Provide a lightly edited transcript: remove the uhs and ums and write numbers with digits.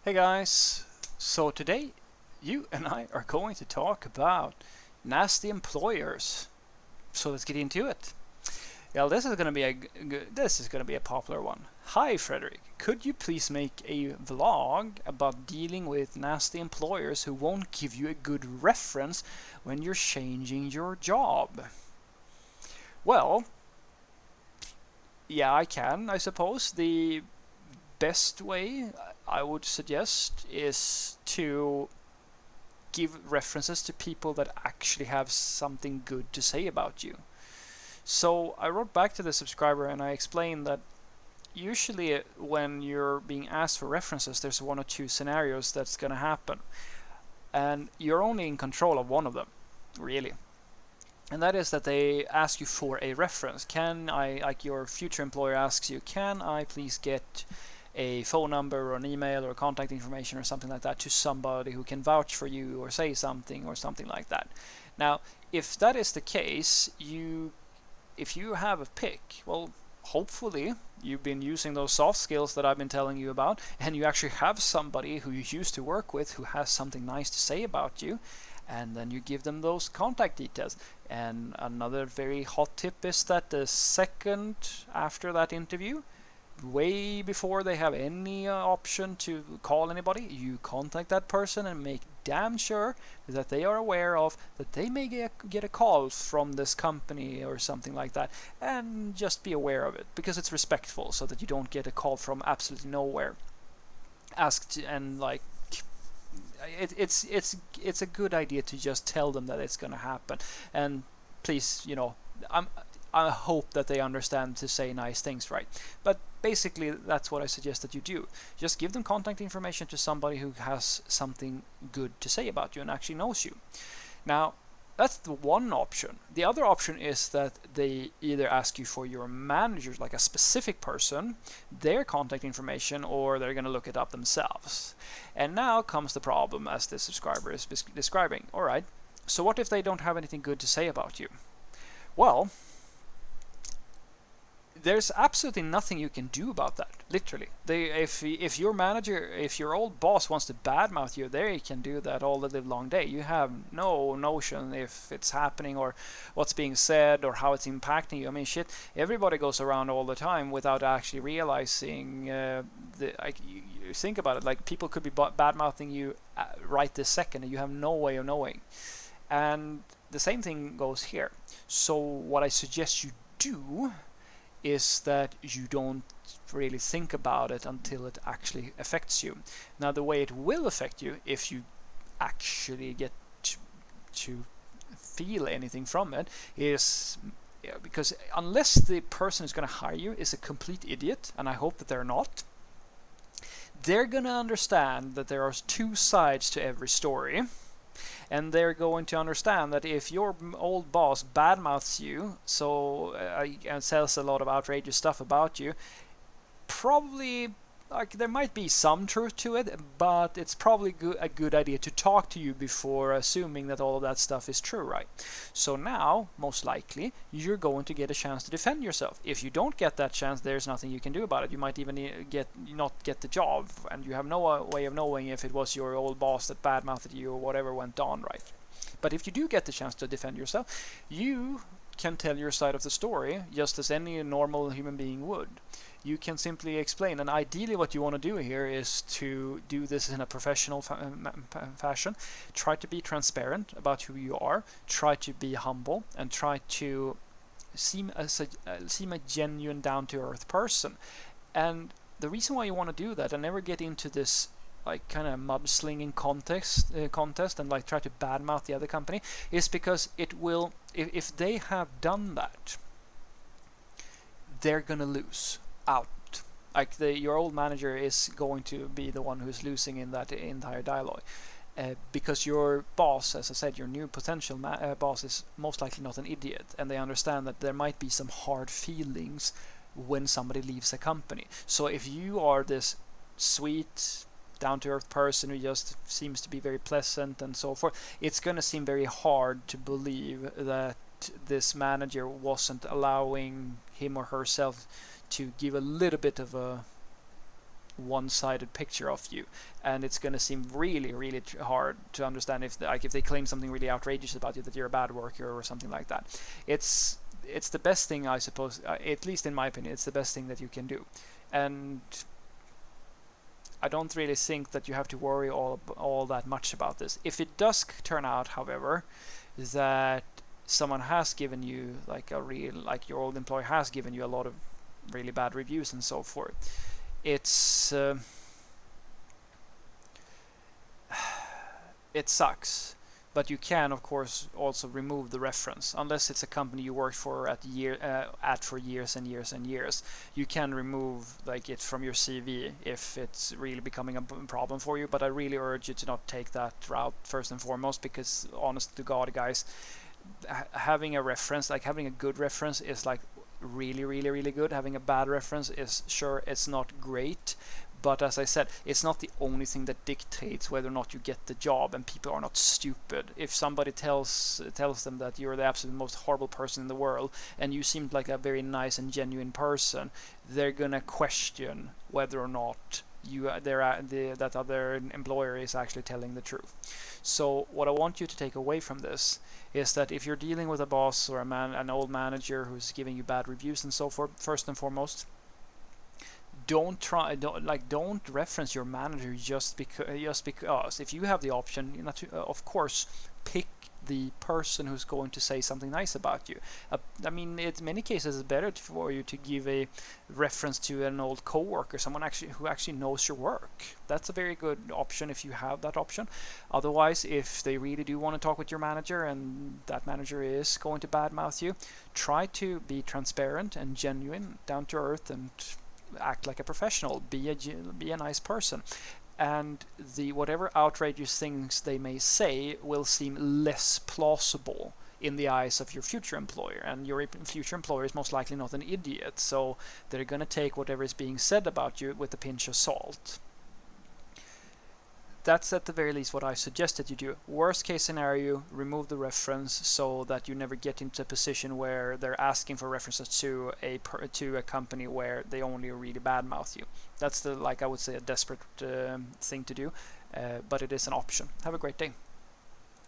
Hey guys, so today you and I are going to talk about nasty employers. So let's get into it. Yeah, this is going to be a popular one. Hi Frederick, could you please make a vlog about dealing with nasty employers who won't give you a good reference when you're changing your job? Well, yeah, I can, I suppose. The best way I would suggest is to give references to people that actually have something good to say about you. So I wrote back to the subscriber and I explained that usually when you're being asked for references, there's one or two scenarios that's going to happen. And you're only in control of one of them, really. And that is that they ask you for a reference. Like your future employer asks you, can I please get a phone number or an email or contact information or something like that to somebody who can vouch for you or say something or something like that. Now, if that is the case, if you have a pick, well, hopefully you've been using those soft skills that I've been telling you about, and you actually have somebody who you used to work with who has something nice to say about you, and then you give them those contact details. And another very hot tip is that the second after that interview, way before they have any option to call anybody, you contact that person and make damn sure that they are aware of that they may get a call from this company or something like that, and just be aware of it because it's respectful, so that you don't get a call from absolutely nowhere asked. And like it's a good idea to just tell them that it's going to happen. And please, I hope that they understand to say nice things, right? But basically, that's what I suggest that you do. Just give them contact information to somebody who has something good to say about you and actually knows you. Now, that's the one option. The other option is that they either ask you for your manager, like a specific person, their contact information, or they're going to look it up themselves. And now comes the problem, as the subscriber is describing. All right, so what if they don't have anything good to say about you? Well, there's absolutely nothing you can do about that. Literally, if your manager, if your old boss wants to badmouth you, they can do that all the live long day. You have no notion if it's happening or what's being said or how it's impacting you. I mean, shit, everybody goes around all the time without actually realizing. Like, you think about it, like people could be badmouthing you right this second, and you have no way of knowing. And the same thing goes here. So what I suggest you do is that you don't really think about it until it actually affects you. Now, the way it will affect you, if you actually get to feel anything from it, is because unless the person who's going to hire you is a complete idiot, and I hope that they're not, they're going to understand that there are two sides to every story. And they're going to understand that if your old boss badmouths you, and says a lot of outrageous stuff about you, probably, like, there might be some truth to it, but it's probably a good idea to talk to you before assuming that all of that stuff is true, right? So now, most likely, you're going to get a chance to defend yourself. If you don't get that chance, there's nothing you can do about it. You might even not get the job, and you have no way of knowing if it was your old boss that badmouthed you or whatever went on, right? But if you do get the chance to defend yourself, you can tell your side of the story just as any normal human being would. You can simply explain, and ideally what you want to do here is to do this in a professional fashion. Try to be transparent about who you are, try to be humble, and try to seem a genuine, down-to-earth person. And the reason why you want to do that and never get into this like kind of mudslinging contest and like try to badmouth the other company is because it will, if they have done that, they're gonna lose out. Like your old manager is going to be the one who's losing in that entire dialogue. Because your boss, as I said, your new potential boss is most likely not an idiot, and they understand that there might be some hard feelings when somebody leaves a company. So if you are this sweet, down-to-earth person who just seems to be very pleasant and so forth, it's going to seem very hard to believe that this manager wasn't allowing him or herself to give a little bit of a one-sided picture of you, and it's going to seem really, really hard to understand if if they claim something really outrageous about you, that you're a bad worker or something like that. It's the best thing, I suppose, at least in my opinion, it's the best thing that you can do. And I don't really think that you have to worry all that much about this. If it does turn out, however, that someone has given you like your old employer has given you a lot of really bad reviews and so forth, it's it sucks. But you can, of course, also remove the reference, unless it's a company you worked for at for years and years and years. You can remove it from your CV if it's really becoming a problem for you. But I really urge you to not take that route first and foremost, because honest to God, guys, having a reference, having a good reference, is really, really, really good. Having a bad reference is, sure, it's not great, but as I said, it's not the only thing that dictates whether or not you get the job. And people are not stupid. If somebody tells them that you're the absolute most horrible person in the world, and you seemed like a very nice and genuine person, they're gonna question whether or not that other employer is actually telling the truth. So what I want you to take away from this is that if you're dealing with a boss or an old manager who's giving you bad reviews and so forth, first and foremost, don't reference your manager just because. If you have the option, of course, pick the person who's going to say something nice about you. I mean, in many cases, it's better for you to give a reference to an old coworker, someone who actually knows your work. That's a very good option if you have that option. Otherwise, if they really do want to talk with your manager and that manager is going to badmouth you, try to be transparent and genuine, down to earth, and act like a professional. Be a nice person, and whatever outrageous things they may say will seem less plausible in the eyes of your future employer. And your future employer is most likely not an idiot, so they're going to take whatever is being said about you with a pinch of salt. That's at the very least what I suggested you do. Worst case scenario, remove the reference so that you never get into a position where they're asking for references to a company where they only really badmouth you. That's I would say, a desperate thing to do, but it is an option. Have a great day.